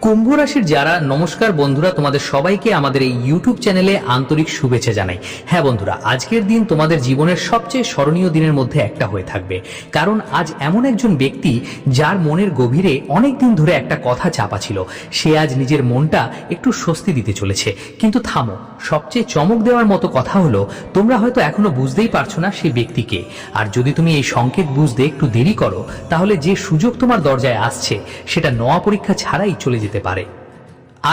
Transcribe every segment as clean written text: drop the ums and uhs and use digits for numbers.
কুম্ভ রাশির যারা নমস্কার বন্ধুরা, তোমাদের সবাইকে আমাদের এই ইউটিউব চ্যানেলে আন্তরিক শুভেচ্ছা জানাই। হ্যাঁ বন্ধুরা, আজকের দিন তোমাদের জীবনের সবচেয়ে স্মরণীয় দিনের মধ্যে একটা হয়ে থাকবে, কারণ আজ এমন একজন ব্যক্তি যার মনের গভীরে অনেক দিন ধরে একটা কথা চাপা ছিল, সে আজ নিজের মনটা একটু স্বস্তি দিতে চলেছে। কিন্তু থামো, সবচেয়ে চমক দেওয়ার মতো কথা হলো তোমরা হয়তো এখনো বুঝতেই পারছো না সেই ব্যক্তিকে। আর যদি তুমি এই সংকেত বুঝতে একটু দেরি করো, তাহলে যে সুযোগ তোমার দরজায় আসছে সেটা নেওয়া পরীক্ষা ছাড়াই চলে যেতে পারে।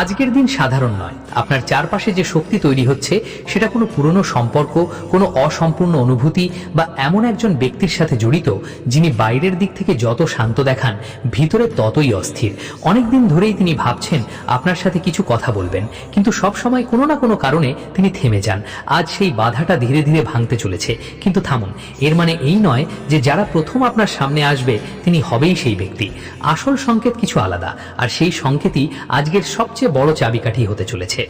আজকের দিন সাধারণ নয়। আপনার চারপাশে যে শক্তি তৈরি হচ্ছে সেটা কোনো পুরনো সম্পর্ক, কোনো অসম্পূর্ণ অনুভূতি বা এমন একজন ব্যক্তির সাথে জড়িত যিনি বাইরের দিক থেকে যত শান্ত দেখান, ভিতরে ততই অস্থির। অনেক দিন ধরেই তিনি ভাবছেন আপনার সাথে কিছু কথা বলবেন, কিন্তু সব সময় কোনো না কোনো কারণে তিনি থেমে যান। আজ সেই বাধাটা ধীরে ধীরে ভাঙতে চলেছে। কিন্তু থামুন, এর মানে এই নয় যে যারা প্রথম আপনার সামনে আসবে তিনি হবেই সেই ব্যক্তি। আসল সংকেত কিছু আলাদা, আর সেই সংকেতই আজকের সবচেয়ে বড় চাবিকাঠি হতে চলেছে।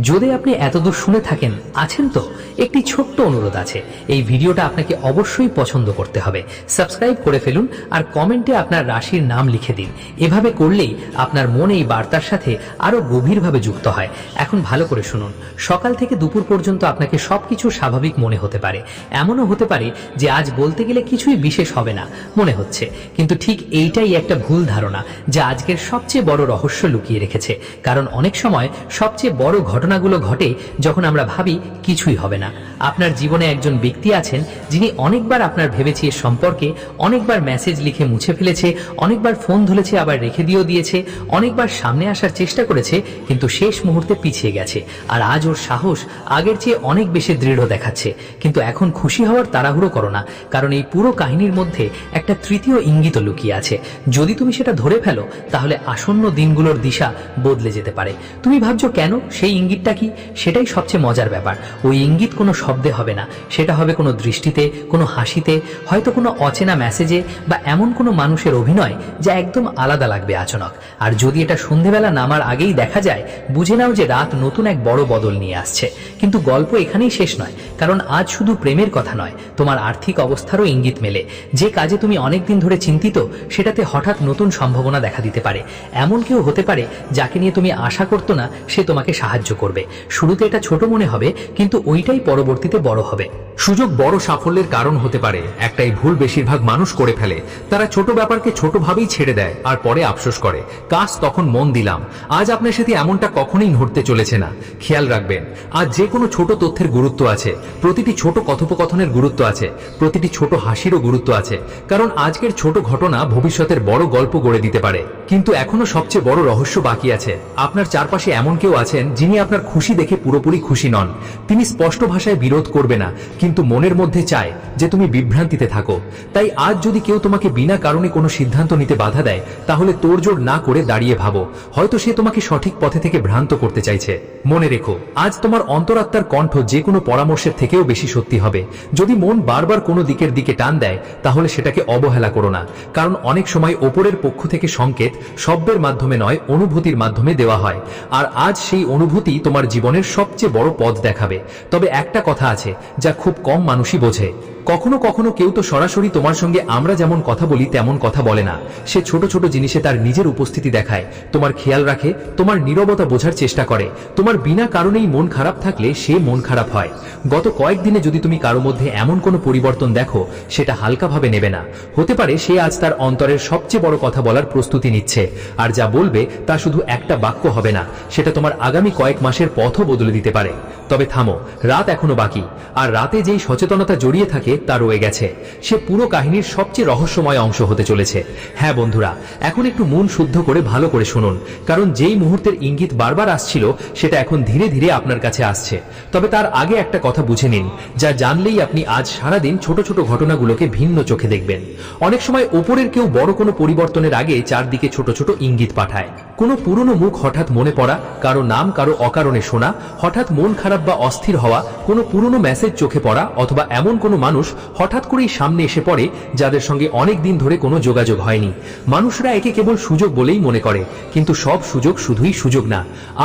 যদি আপনি এতদূর শুনে থাকেন, আছেন তো, একটি ছোট্ট অনুরোধ আছে। এই ভিডিওটা আপনাকে অবশ্যই পছন্দ করতে হবে। সাবস্ক্রাইব করে ফেলুন আর কমেন্টে আপনার রাশির নাম লিখে দিন। এভাবে করলেই আপনার মন এই বার্তার সাথে আরো গভীরভাবে যুক্ত হয়। এখন ভালো করে শুনুন। সকাল থেকে দুপুর পর্যন্ত আপনাকে সবকিছু স্বাভাবিক মনে হতে পারে। এমনও হতে পারে যে আজ বলতে গেলে কিছুই বিশেষ হবে না মনে হচ্ছে, কিন্তু ঠিক এইটাই একটা ভুল ধারণা যা আজকের সবচেয়ে বড় রহস্য লুকিয়ে রেখেছে। কারণ অনেক সময় সবচেয়ে বড় ঘটনাগুলো ঘটে যখন আমরা ভাবি কিছুই হবে না। আপনার জীবনে একজন ব্যক্তি আছেন যিনি অনেকবার আপনার ভেবেছি এর সম্পর্কে, অনেকবার মেসেজ লিখে মুছে ফেলেছে, অনেকবার ফোন ধরেছে আবার রেখে দিয়েছে, অনেকবার সামনে আসার চেষ্টা করেছে, কিন্তু শেষ মুহূর্তে পিছিয়ে গেছে। আর আজ ওর সাহস আগের চেয়ে অনেক বেশি দৃঢ় দেখাচ্ছে। কিন্তু এখন খুশি হওয়ার তাড়াহুড়ো করো না, কারণ এই পুরো কাহিনীর মধ্যে একটা তৃতীয় ইঙ্গিত লুকিয়ে আছে। যদি তুমি সেটা ধরে ফেলো, তাহলে আসন্ন দিনগুলোর দিশা বদলে যেতে পারে। তুমি ভাবছো কেন, সেই ইঙ্গিতটা কি? সেটাই সবচেয়ে মজার ব্যাপার। ওই ইঙ্গিত কোনো শব্দে হবে না, সেটা হবে কোনো দৃষ্টিতে, কোনো হাসিতে, হয়তো কোনো অচেনা মেসেজে, বা এমন কোনো মানুষের অভিনয় যা একদম আলাদা লাগবে আচমক। আর যদি এটা সন্ধেবেলা নামার আগেই দেখা যায়, বুঝে নাও যে রাত নতুন এক বড় বদল নিয়ে আসছে। কিন্তু গল্প এখানেই শেষ নয়, কারণ আজ শুধু প্রেমের কথা নয়, তোমার আর্থিক অবস্থারও ইঙ্গিত মেলে। যে কাজে তুমি অনেকদিন ধরে চিন্তিত, সেটাতে হঠাৎ নতুন সম্ভাবনা দেখা দিতে পারে। এমন কেউ হতে পারে যাকে নিয়ে তুমি আশা করতো না সে তোমাকে সাহায্য করবে। শুরুতে এটা ছোট মনে হবে, কিন্তু ওইটাই পরবর্তীতে বড় হবে। সুযোগ বড় সাফল্যের কারণ হতে পারে। একটাই ভুল বেশিরভাগ মানুষ করে ফেলে, তারা ছোট ব্যাপারকে ছোটভাবেই ছেড়ে দেয় আর পরে আফসোস করে, কাজ তখন মন দিলাম। আজ আপনার সাথে এমনটা কখনোই ঘটতে চলেছে না। খেয়াল রাখবেন, আজ যে কোনো ছোট তথ্যের গুরুত্ব আছে, প্রতিটি ছোট কথোপকথনের গুরুত্ব আছে, প্রতিটি ছোট হাসিরও গুরুত্ব আছে, কারণ আজকের ছোট ঘটনা ভবিষ্যতের বড় গল্প গড়ে দিতে পারে। কিন্তু এখনো সবচেয়ে বড় রহস্য বাকি আছে। আপনার চারপাশে এমন কেউ আছেন যিনি আপনার খুশি দেখে পুরোপুরি খুশি নন। তিনি স্পষ্ট ভাষায় বিরোধ করবে না, কিন্তু মনের মধ্যে চায় যে তুমি বিভ্রান্তিতে থাকো। তাই আজ যদি কেউ তোমাকে বিনা কারণে কোনো সিদ্ধান্ত নিতে বাধা দেয়, তাহলে তোড়জোড় না করে দাঁড়িয়ে ভাবো, হয়তো সে তোমাকে সঠিক পথে থেকে ভ্রান্ত করতে চাইছে। মনে রেখো, আজ তোমার অন্তরাত্মার কণ্ঠ যে কোনো পরামর্শের থেকেও বেশি সত্যি হবে। যদি মন বারবার কোনো দিকের দিকে টান দেয়, তাহলে সেটাকে অবহেলা করো না, কারণ অনেক সময় ওপরের পক্ষ থেকে সংকেত শব্দের মাধ্যমে নয়, অনুভূতির মাধ্যমে দেওয়া হয়। আর আজ সেই অনুভূতি তোমার জীবনের সবচেয়ে বড় পথ দেখাবে। তবে একটা কথা আছে যা খুব কম মানুষই বোঝে। কখনো কখনো কেউ তো সরাসরি তোমার সঙ্গে আমরা যেমন কথা বলি তেমন কথা বলে না। সে ছোট ছোট জিনিসে তার নিজের উপস্থিতি দেখায়, তোমার খেয়াল রাখে, তোমার নীরবতা বোঝার চেষ্টা করে। তোমার বিনা কারণেই মন খারাপ থাকলে সে মন খারাপ হয়। গত কয়েকদিনে যদি তুমি কারো মধ্যে এমন কোনো পরিবর্তন দেখো, সেটা হালকাভাবে নেবে না। হতে পারে সে আজ তার অন্তরের সবচেয়ে বড় কথা বলার প্রস্তুতি নিচ্ছে, আর যা বলবে তা শুধু একটা বাক্য হবে না, সেটা তোমার আগামী কয়েক মাসের পথও বদলে দিতে পারে। তবে থামো, রাত এখনো বাকি, আর রাতে যেই সচেতনতা জড়িয়ে থাকে তা রয়ে গেছে। সে পুরো কাহিনীর সবচেয়ে রহস্যময় অংশ হতে চলেছে। হ্যাঁ বন্ধুরা, এখন একটু মন শুদ্ধ করে ভালো করে শুনুন, কারণ যেই মুহূর্তের ইঙ্গিত বারবার আসছিল সেটা এখন ধীরে ধীরে আপনার কাছে আসছে। তবে তার আগে একটা কথা বুঝে নিন, যা জানলেই আপনি আজ সারাদিন ছোট ছোট ঘটনাগুলোকে ভিন্ন চোখে দেখবেন। অনেক সময় ওপরের কেউ বড় কোনো পরিবর্তনের আগে চারদিকে ছোট ছোট ইঙ্গিত পাঠায়। কোনো পুরনো মুখ হঠাৎ মনে পড়া, কারো নাম কারো অকারণে শোনা, হঠাৎ মন খারাপ বা অস্থির হওয়া, কোনো পুরনো মেসেজ চোখে পড়া, অথবা এমন কোনো মানুষ মানুষ হঠাৎ করেই সামনে এসে পড়ে যাদের সঙ্গে অনেক দিন ধরে কোনো যোগাযোগ হয়নি। মানুষরা একে কেবল সুযোগ বলেই মনে করে, কিন্তু সব সুযোগ শুধুই সুযোগ না।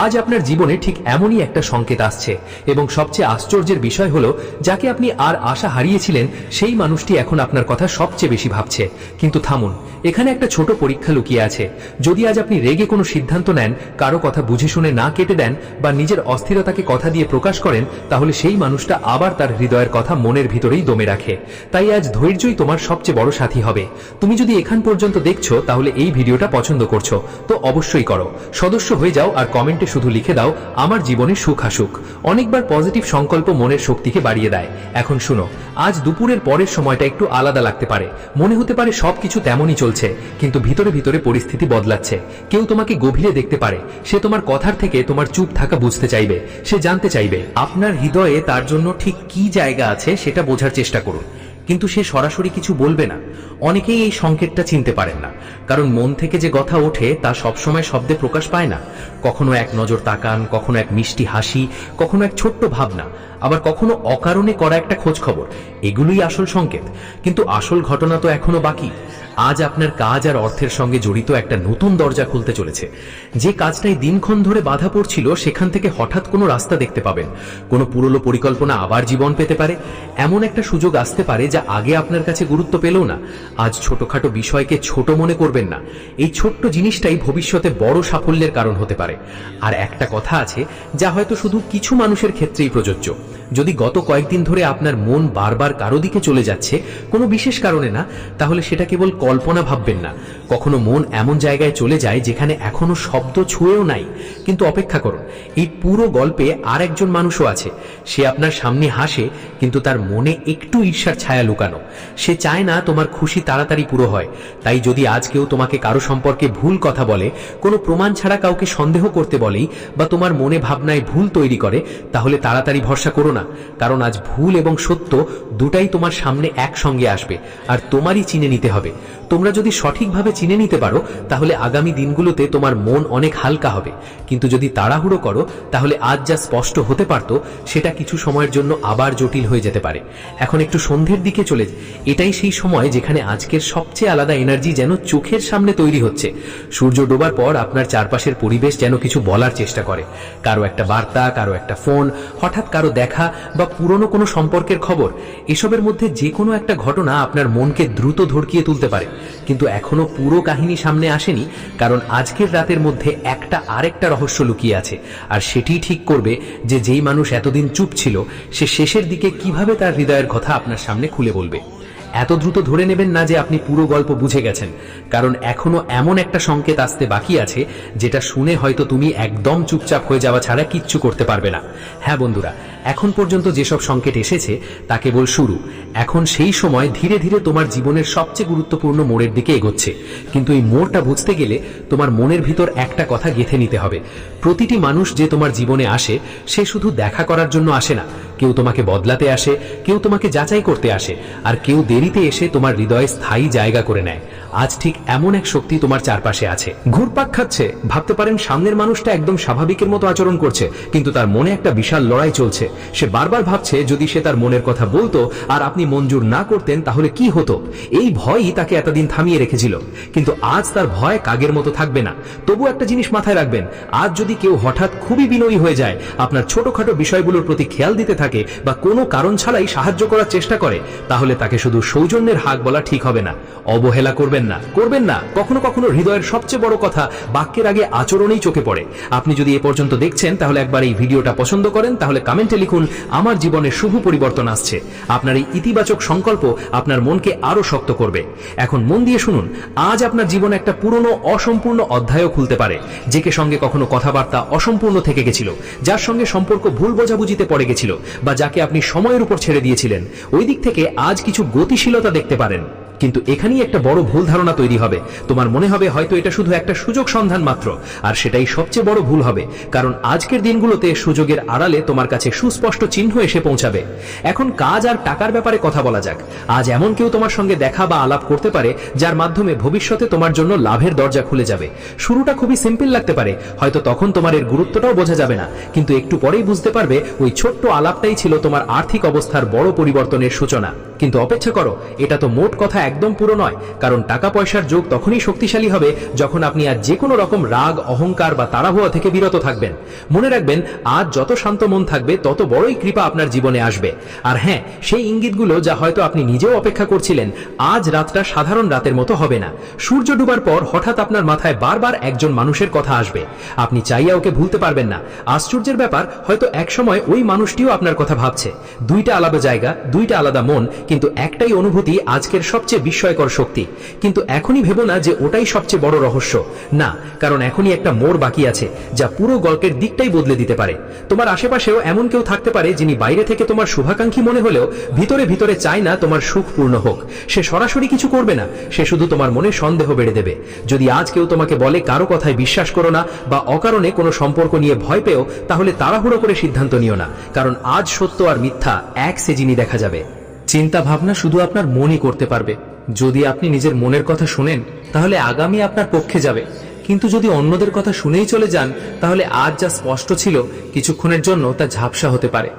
আজ আপনার জীবনে ঠিক এমনই একটা সংকেত আসছে, এবং সবচেয়ে আশ্চর্যের বিষয় হলো যাকে আপনি আর আশা হারিয়েছিলেন সেই মানুষটি এখন আপনার কথা সবচেয়ে বেশি ভাবছে। কিন্তু থামুন, এখানে একটা ছোট পরীক্ষা লুকিয়ে আছে। যদি আজ আপনি রেগে কোনো সিদ্ধান্ত নেন, কারো কথা বুঝে শুনে না কেটে দেন, বা নিজের অস্থিরতাকে কথা দিয়ে প্রকাশ করেন, তাহলে সেই মানুষটা আবার তার হৃদয়ের কথা মনের ভিতরেই দমে রাখে। তাই আজ ধৈর্যই তোমার সবচেয়ে বড় সাথী হবে। তুমি যদি এখান পর্যন্ত দেখছো, তাহলে এই ভিডিওটা পছন্দ করছো তো অবশ্যই করো, সদস্য হয়ে যাও, আর কমেন্টে শুধু লিখে দাও আমার জীবনে সুখ আসুক। অনেকবার পজিটিভ সংকল্প মনের শক্তিকে বাড়িয়ে দেয়। এখন শুনো, আজ দুপুরের পরের সময়টা একটু আলাদা লাগতে পারে। মনে হতে পারে সবকিছু তেমনই চলছে, কিন্তু ভিতরে ভিতরে পরিস্থিতি বদলাচ্ছে। কেউ তোমাকে গভীরে দেখতে পারে, সে তোমার কথার থেকে তোমার চুপ থাকা বুঝতে চাইবে, সে জানতে চাইবে আপনার হৃদয়ে তার জন্য ঠিক কি জায়গা আছে সেটা বোঝার চেষ্টা করুন। কিন্তু সে সরাসরি কিছু বলবে না। অনেকেই এই সংকেতটা চিনতে পারেন না, কারণ মন থেকে যে কথা ওঠে তা সবসময় শব্দে প্রকাশ পায় না। কখনো এক নজর তাকান, কখনো এক মিষ্টি হাসি, কখনো এক ছোট্ট ভাবনা, আবার কখনো অকারণে করা একটা খোঁজ খবর। এগুলোই আসল সংকেত। কিন্তু আসল ঘটনা তো এখনো বাকি। আজ আপনার কাজ আর অর্থের সঙ্গে জড়িত একটা নতুন দরজা খুলতে চলেছে। যে কাজটাই দিনক্ষণ ধরে বাধা পড়ছিল, সেখান থেকে হঠাৎ কোনো রাস্তা দেখতে পাবেন। কোনো পুরনো পরিকল্পনা আবার জীবন পেতে পারে। এমন একটা সুযোগ আসতে পারে যা আগে আপনার কাছে গুরুত্ব পেল না। আজ ছোটখাটো বিষয়কে ছোট মনে করবেন না। এই ছোট্ট জিনিসটাই ভবিষ্যতে বড় সাফল্যের কারণ হতে পারে। আর একটা কথা আছে যা হয়তো শুধু কিছু মানুষের ক্ষেত্রেই প্রযোজ্য। যদি গত কয়েকদিন ধরে আপনার মন বারবার কারো দিকে চলে যাচ্ছে, কোনো বিশেষ কারণে না, তাহলে সেটা কেবল কল্পনা ভাববেন না। কখনো মন এমন জায়গায় চলে যায় যেখানে এখনো শব্দ ছুঁয়েও নাই। কিন্তু অপেক্ষা করুন, এই পুরো গল্পে আর একজন মানুষও আছে। সে আপনার সামনে হাসে, কিন্তু তার মনে একটু ঈর্ষার ছায়া লুকানো। সে চায় না তোমার খুশি তাড়াতাড়ি পুরো হয়। তাই যদি আজ কেউ তোমাকে কারো সম্পর্কে ভুল কথা বলে, কোনো প্রমাণ ছাড়া কাউকে সন্দেহ করতে বলেই, বা তোমার মনে ভাবনায় ভুল তৈরি করে, তাহলে তাড়াতাড়ি ভরসা করো না। কারণ আজ ভুল এবং সত্য দুটাই তোমার সামনে একসঙ্গে আসবে, আর তোমারই চিনে নিতে হবে। তোমরা যদি সঠিকভাবে চিনে নিতে পারো, তাহলে আগামী দিনগুলোতে তোমার মন অনেক হালকা হবে। কিন্তু যদি তাড়াহুড়ো করো, তাহলে আজ যা স্পষ্ট হতে পারত, সেটা কিছু সময়ের জন্য আবার জটিল হয়ে যেতে পারে। এখন একটু সন্ধ্যের দিকে চলে, এটাই সেই সময় যেখানে আজকের সবচেয়ে আলাদা এনার্জি যেন চোখের সামনে তৈরি হচ্ছে। সূর্য ডোবার পর আপনার চারপাশের পরিবেশ যেন কিছু বলার চেষ্টা করে। কারো একটা বার্তা, কারো একটা ফোন, হঠাৎ কারো দেখা, বা পুরনো কোনো সম্পর্কের খবর। এসবের মধ্যে যে কোনো একটা ঘটনা আপনার মনকে দ্রুত ধড়কিয়ে তুলতে পারে। কিন্তু এখনো পুরো কাহিনী সামনে আসেনি, কারণ আজকের রাতের মধ্যে একটা আরেকটা রহস্য লুকিয়ে আছে। আর সেটিই ঠিক করবে যে যেই মানুষ এতদিন চুপ ছিল, সে শেষের দিকে কিভাবে তার হৃদয়ের কথা আপনার সামনে খুলে বলবে। এত দ্রুত ধরে নেবেন না যে আপনি পুরো গল্প বুঝে গেছেন, কারণ এখনো এমন একটা সংকেত আসতে বাকি আছে যেটা শুনে হয়তো তুমি একদম চুপচাপ হয়ে যাওয়া ছাড়া কিচ্ছু করতে পারবে না। হ্যাঁ বন্ধুরা, এখন পর্যন্ত যেসব সংকেত এসেছে তা কেবল শুরু। এখন সেই সময় ধীরে ধীরে তোমার জীবনের সবচেয়ে গুরুত্বপূর্ণ মোড়ের দিকে এগোচ্ছে। কিন্তু এই মোড়টা বুঝতে গেলে তোমার মনের ভিতর একটা কথা গেঁথে নিতে হবে। প্রতিটি মানুষ যে তোমার জীবনে আসে, সে শুধু দেখা করার জন্য আসে না। কেউ তোমাকে বদলাতে আসে, কেউ তোমাকে যাচাই করতে আসে, আর কেউ দেরিতে এসে তোমার হৃদয়ে স্থায়ী জায়গা করে নেয়। আজ ঠিক এমন এক শক্তি তোমার চারপাশে আছে। ঘুরপাক খাচ্ছে। ভাবতে পারেন সামনের মানুষটা একদম স্বাভাবিকের মতো আচরণ করছে, কিন্তু তার মনে একটা বিশাল লড়াই চলছে। সে বারবার ভাবছে যদি সে তার মনের কথা বলতো আর আপনি মঞ্জুর না করতেন, তাহলে কি হতো। এই ভয়ই তাকে এতদিন থামিয়ে রেখেছিল। কিন্তু আজ তার ভয় কাগের মতো থাকবে না। তবু একটা জিনিস মাথায় রাখবেন, আজ যদি কেউ হঠাৎ খুবই বিনয়ী হয়ে যায়, আপনার ছোটখাটো বিষয়গুলোর প্রতি খেয়াল দিতে থাকে, বা কোনো কারণ ছাড়াই সাহায্য করার চেষ্টা করে, তাহলে তাকে শুধু সৌজন্যের হাক বলা ঠিক হবে না। অবহেলা করবেন না। কখনো কখনো হৃদয়ের সবচেয়ে বড় কথা বাক্যের আগে আচরণেই চোখে পড়ে। আপনি যদি এ পর্যন্ত দেখছেন, তাহলে একবার এই ভিডিওটা পছন্দ করেন, তাহলে কমেন্টে লিখুন আমার জীবনে শুভ পরিবর্তন আসছে। আপনার এই ইতিবাচক সংকল্প আপনার মনকে আরো শক্ত করবে। এখন মন দিয়ে শুনুন, আজ আপনার জীবনে একটা পুরনো অসম্পূর্ণ অধ্যায়ও খুলতে পারে। যে সঙ্গে কখনো কথাবার্তা অসম্পূর্ণ থেকে গেছিল, যার সঙ্গে সম্পর্ক ভুল বোঝাবুঝিতে পড়ে গেছিল, বা যাকে আপনি সময়ের উপর ছেড়ে দিয়েছিলেন, ওই দিক থেকে আজ কিছু গতিশীলতা দেখতে পারেন। কিন্তু এখানেই একটা বড় ভুল ধারণা তৈরি হবে। তোমার মনে হবে হয়তো এটা শুধু একটা সুযোগ সন্ধান মাত্র, আর সেটাই সবচেয়ে বড় ভুল হবে। কারণ আজকের দিনগুলোতে সুযোগের আড়ালে তোমার কাছে সুস্পষ্ট চিহ্ন এসে পৌঁছাবে। এখন কাজ আর টাকার ব্যাপারে কথা বলা যাক। আজ এমন কেউ তোমার সঙ্গে দেখা বা আলাপ করতে পারে যার মাধ্যমে ভবিষ্যতে তোমার জন্য লাভের দরজা খুলে যাবে। শুরুটা খুবই সিম্পল লাগতে পারে, হয়তো তখন তোমার এর গুরুত্বটাও বোঝা যাবে না, কিন্তু একটু পরেই বুঝতে পারবে ওই ছোট্ট আলাপটাই ছিল তোমার আর্থিক অবস্থার বড় পরিবর্তনের সূচনা। কিন্তু অপেক্ষা করো, এটা তো মোট কথা একদম পুরো নয়। কারণ টাকা পয়সার যোগ তখনই শক্তিশালী হবে যখন আপনি আর যে কোনো রকম রাগ, অহংকার বা তাড়াহুড়ো থেকে বিরত থাকবেন। মনে রাখবেন, আজ যত শান্ত মন থাকবে তত বড়ই কৃপা আপনার জীবনে আসবে। আর হ্যাঁ, সেই ইঙ্গিতগুলো যা হয়তো আপনি নিজেও অপেক্ষা করছিলেন, আজ রাতটা সাধারণ রাতের মতো হবে না। সূর্য ডুবার পর হঠাৎ আপনার মাথায় বারবার একজন মানুষের কথা আসবে। আপনি চাইয়া ওকে ভুলতে পারবেন না। আশ্চর্যের ব্যাপার, হয়তো একসময় ওই মানুষটিও আপনার কথা ভাবছে। দুইটা আলাদা জায়গা, দুইটা আলাদা মন, কিন্তু একটাই অনুভূতি আজকের সবচেয়ে বিস্ময়কর শক্তি। কিন্তু এখনই ভেবো না যে ওটাই সবচেয়ে বড় রহস্য। না, কারণ এখনই একটা মোড় বাকি আছে যা পুরো গল্পের দিকটাই বদলে দিতে পারে। তোমার আশেপাশেও এমন কেউ থাকতে পারে যিনি বাইরে থেকে তোমার শুভাকাঙ্ক্ষী মনে হলেও ভিতরে ভিতরে চায় না তোমার সুখ পূর্ণ হোক। সে সরাসরি কিছু করবে না, সে শুধু তোমার মনে সন্দেহ বেড়ে দেবে। যদি আজ কেউ তোমাকে বলে কারো কথায় বিশ্বাস করো না বা অকারণে কোনো সম্পর্ক নিয়ে ভয় পেও, তাহলে তাড়াহুড়ো করে সিদ্ধান্ত নিও না। কারণ আজ সত্য আর মিথ্যা এক সেজিনই দেখা যাবে। চিন্তা ভাবনা শুধু আপনার মনই করতে পারবে। যদি আপনি নিজের মনের কথা শুনেন, তাহলে আগামী আপনার পক্ষে যাবে। কিন্তু যদি অন্যদের কথা শুনেই চলে যান, তাহলে আজ যা স্পষ্ট ছিল কিছুক্ষণের জন্য তা ঝাপসা হতে পারে।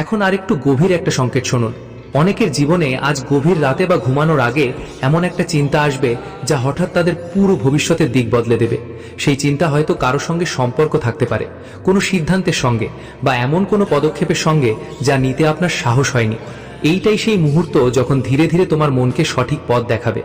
এখন আরেকটু গভীর একটা সংকেত শুনুন। অনেকের জীবনে আজ গভীর রাতে বা ঘুমানোর আগে এমন একটা চিন্তা আসবে যা হঠাৎ তাদের পুরো ভবিষ্যতের দিক বদলে দেবে। সেই চিন্তা হয়তো কারো সঙ্গে সম্পর্ক থাকতে পারে, কোনো সিদ্ধান্তের সঙ্গে বা এমন কোনো পদক্ষেপের সঙ্গে যা নিতে আপনার সাহস হয়নি। এইটাই সেই মুহূর্ত যখন ধীরে ধীরে তোমার মনকে সঠিক পথ দেখাবে।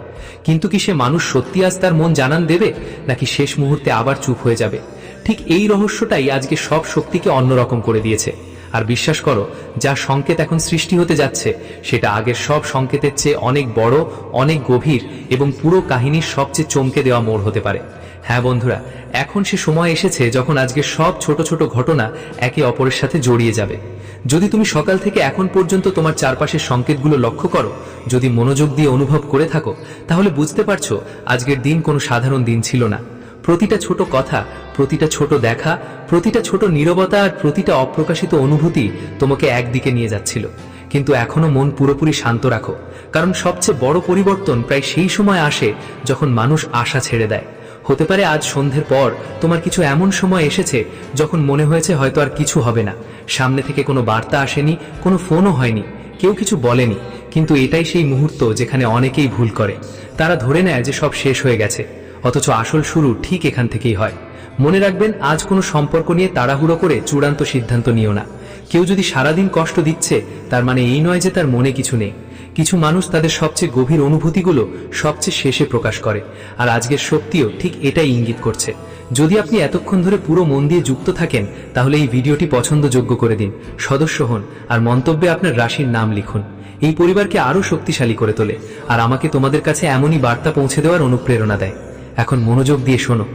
কিন্তু কি সে মানুষ সত্যি আজ তার মন জানান দেবে, নাকি শেষ মুহূর্তে আবার চুপ হয়ে যাবে? ঠিক এই রহস্যটাই আজকে সব শক্তিকে অন্যরকম করে দিয়েছে। আর বিশ্বাস করো, যা সংকেত এখন সৃষ্টি হতে যাচ্ছে সেটা আগের সব সংকেতের চেয়ে অনেক বড়, অনেক গভীর এবং পুরো কাহিনীর সবচেয়ে চমকে দেওয়া মোড় হতে পারে। হ্যাঁ বন্ধুরা, এখন সে সময় এসেছে যখন আজকে সব ছোট ছোট ঘটনা একে অপরের সাথে জড়িয়ে যাবে। যদি তুমি সকাল থেকে এখন পর্যন্ত তোমার চারপাশের সংকেতগুলো লক্ষ্য করো, যদি মনোযোগ দিয়ে অনুভব করে থাকো, তাহলে বুঝতে পারছো আজকের দিন কোনো সাধারণ দিন ছিল না। প্রতিটা ছোট কথা, প্রতিটা ছোট দেখা, প্রতিটা ছোট নীরবতা আর প্রতিটা অপ্রকাশিত অনুভূতি তোমাকে একদিকে নিয়ে যাচ্ছিল। কিন্তু এখনো মন পুরোপুরি শান্ত রাখো, কারণ সবচেয়ে বড় পরিবর্তন প্রায় সেই সময় আসে যখন মানুষ আশা ছেড়ে দেয়। হতে পারে আজ সন্ধ্যের পর তোমার কিছু এমন সময় এসেছে যখন মনে হয়েছে হয়তো আর কিছু হবে না। সামনে থেকে কোনো বার্তা আসেনি, কোনো ফোনও হয়নি, কেউ কিছু বলেনি। কিন্তু এটাই সেই মুহূর্ত যেখানে অনেকেই ভুল করে। তারা ধরে নেয় যে সব শেষ হয়ে গেছে, অথচ আসল শুরু ঠিক এখান থেকেই হয়। মনে রাখবেন, আজ কোনো সম্পর্ক নিয়ে তাড়াহুড়ো করে চূড়ান্ত সিদ্ধান্ত নিও না। কেউ যদি সারাদিন কষ্ট দিচ্ছে, তার মানে এই নয় যে তার মনে কিছু নেই। কিছু মানুষ তাদের সবচেয়ে গভীর অনুভূতিগুলো সবচেয়ে শেষে প্রকাশ করে, আর আজকের শক্তিও ঠিক এটাই ইঙ্গিত করছে। যদি আপনি এতক্ষণ ধরে পুরো মন দিয়ে যুক্ত থাকেন, তাহলে এই ভিডিওটি পছন্দযোগ্য করে দিন, সদস্য হন আর মন্তব্যে আপনার রাশির নাম লিখুন। এই পরিবারকে আরও শক্তিশালী করে তোলে আর আমাকে তোমাদের কাছে এমনই বার্তা পৌঁছে দেওয়ার অনুপ্রেরণা দেয়। এখন মনোযোগ দিয়ে শোনো।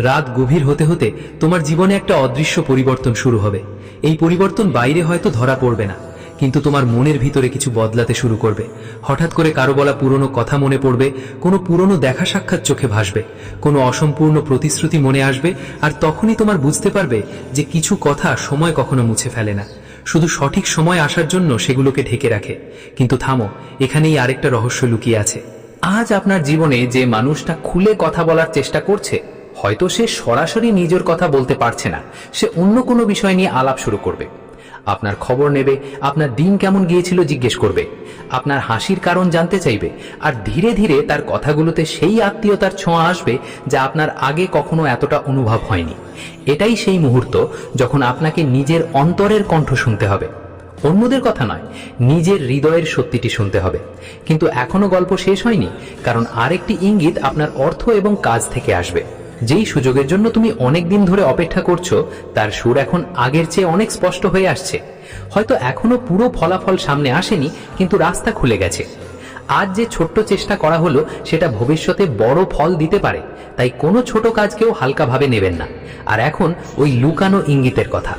রাত গভীর হতে হতে তোমার জীবনে একটা অদৃশ্য পরিবর্তন শুরু হবে। এই পরিবর্তন বাইরে হয়তো ধরা পড়বে না, কিন্তু তোমার মনের ভিতরে কিছু বদলাতে শুরু করবে। হঠাৎ করে কারো বলা পুরনো কথা মনে পড়বে, কোনো পুরনো দেখা সাক্ষাৎ চোখে ভাসবে, কোনো অসম্পূর্ণ প্রতিশ্রুতি মনে আসবে। আর তখনই তোমার বুঝতে পারবে যে কিছু কথা সময় কখনো মুছে ফেলে না, শুধু সঠিক সময় আসার জন্য সেগুলোকে ঢেকে রাখে। কিন্তু থামো, এখানেই আরেকটা রহস্য লুকিয়ে আছে। আজ আপনার জীবনে যে মানুষটা খুলে কথা বলার চেষ্টা করছে, হয়তো সে সরাসরি নিজের কথা বলতে পারছে না, সে অন্য কোনো বিষয় নিয়ে আলাপ শুরু করবে। আপনার খবর নেবে, আপনার দিন কেমন গিয়েছিল জিজ্ঞেস করবে, আপনার হাসির কারণ জানতে চাইবে। আর ধীরে ধীরে তার কথাগুলোতে সেই আত্মীয়তার ছোঁয়া আসবে যা আপনার আগে কখনো এতটা অনুভব হয়নি। এটাই সেই মুহূর্ত যখন আপনাকে নিজের অন্তরের কণ্ঠ শুনতে হবে, অন্যদের কথা নয়, নিজের হৃদয়ের সত্যিটি শুনতে হবে। কিন্তু এখনো গল্প শেষ হয়নি, কারণ আরেকটি ইঙ্গিত আপনার অর্থ এবং কাজ থেকে আসবে। যেই সুযোগের জন্য তুমি অনেক দিন ধরে অপেক্ষা করছো, তার সুর এখন আগের চেয়ে অনেক স্পষ্ট হয়ে আসছে। হয়তো এখনো পুরো ফলাফল সামনে আসেনি, কিন্তু রাস্তা খুলে গেছে। আজ যে ছোট্ট চেষ্টা করা হলো, সেটা ভবিষ্যতে বড় ফল দিতে পারে। তাই কোনো ছোট কাজকেও হালকাভাবে নেবেন না। আর এখন ওই লুকানো ইঙ্গিতের কথা।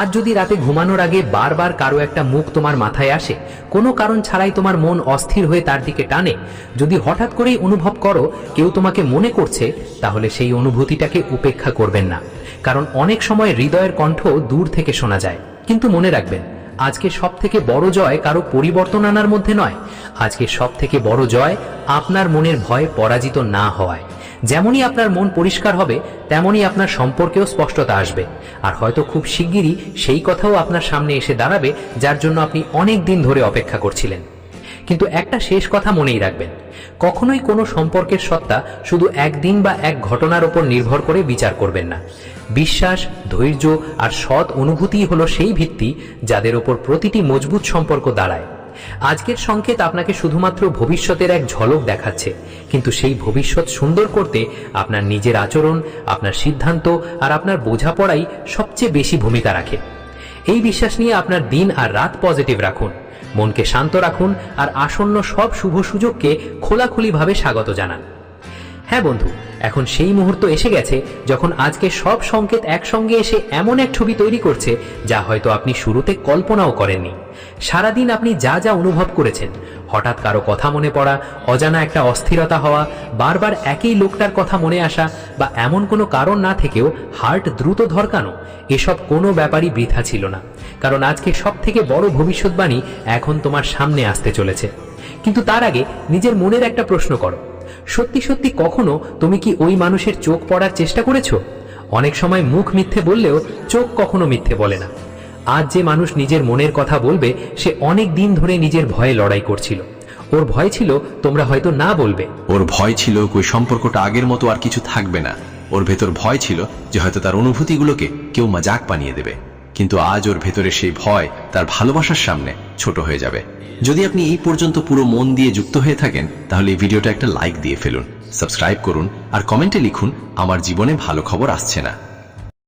আজ যদি রাতে ঘুমানোর আগে বারবার কারো একটা মুখ তোমার মাথায় আসে, কোনো কারণ ছাড়াই তোমার মন অস্থির হয়ে তার দিকে টানে, যদি হঠাৎ করেই অনুভব করো কেউ তোমাকে মনে করছে, তাহলে সেই অনুভূতিটাকে উপেক্ষা করবেন না। কারণ অনেক সময় হৃদয়ের কণ্ঠ দূর থেকে শোনা যায়। কিন্তু মনে রাখবেন, আজকে সব থেকে বড় জয় কারো পরিবর্তন আনার মধ্যে নয়, আজকে সব থেকে বড় জয় আপনার মনের ভয়ে পরাজিত না হওয়ায়। যেমনই আপনার মন পরিষ্কার হবে, তেমনই আপনার সম্পর্কেও স্পষ্টতা আসবে। আর হয়তো খুব শিগগিরই সেই কথাও আপনার সামনে এসে দাঁড়াবে, যার জন্য আপনি অনেক দিন ধরে অপেক্ষা করছিলেন। কিন্তু একটা শেষ কথা মনেই রাখবেন, কখনোই কোনো সম্পর্কের সত্তা শুধু একদিন বা এক ঘটনার উপর নির্ভর করে বিচার করবেন না। বিশ্বাস, ধৈর্য আর সৎ অনুভূতিই হলো সেই ভিত্তি যাদের ওপর প্রতিটি মজবুত সম্পর্ক দাঁড়ায়। আজকের সংকেত আপনাকে শুধুমাত্র ভবিষ্যতের এক ঝলক দেখাচ্ছে, কিন্তু সেই ভবিষ্যৎ সুন্দর করতে আপনার নিজের আচরণ, আপনার সিদ্ধান্ত আর আপনার বোঝাপড়াই সবচেয়ে বেশি ভূমিকা রাখে। এই বিশ্বাস নিয়ে আপনার দিন আর রাত পজিটিভ রাখুন, মনকে শান্ত রাখুন আর আসন্ন সব শুভ সুযোগকে খোলাখুলিভাবে স্বাগত জানান। হ্যাঁ বন্ধু, এখন সেই মুহূর্ত এসে গেছে যখন আজকে সব সংকেত একসঙ্গে এসে এমন এক ছবি তৈরি করছে যা হয়তো আপনি শুরুতে কল্পনাও করেননি। সারাদিন আপনি যা যা অনুভব করেছেন, হঠাৎ কারো কথা মনে পড়া, অজানা একটা অস্থিরতা হওয়া, বারবার একই লোকটার কথা মনে আসা, বা এমন কোনো কারণ না থেকেও হার্ট দ্রুত ধড়কানো, এসব কোনো ব্যাপারই বৃথা ছিল না। কারণ আজকে সব থেকে বড় ভবিষ্যৎবাণী এখন তোমার সামনে আসতে চলেছে। কিন্তু তার আগে নিজের মনের একটা প্রশ্ন করো, সত্যি সত্যি কখনো তুমি কি ওই মানুষের চোখ পড়ার চেষ্টা করেছো? অনেক সময় মুখ মিথ্যে বললেও চোখ কখনো মিথ্যে বলে না। আজ যে মানুষ নিজের মনের কথা বলবে, সে অনেক দিন ধরে নিজের ভয়ে লড়াই করছিল। ওর ভয় ছিল তোমরা হয়তো না বলবে, ওর ভয় ছিল ওই সম্পর্কটা আগের মতো আর কিছু থাকবে না। ওর ভেতর ভয় ছিল যে হয়তো তার অনুভূতিগুলোকে কেউ মজাক বানিয়ে দেবে। কিন্তু আজ ওর ভেতরে সেই ভয় তার ভালোবাসার সামনে ছোট হয়ে যাবে। যদি আপনি এই পর্যন্ত পুরো মন দিয়ে যুক্ত হয়ে থাকেন, তাহলে এই ভিডিওটা একটা লাইক দিয়ে ফেলুন, সাবস্ক্রাইব করুন আর কমেন্টে লিখুন আমার জীবনে ভালো খবর আসছে না।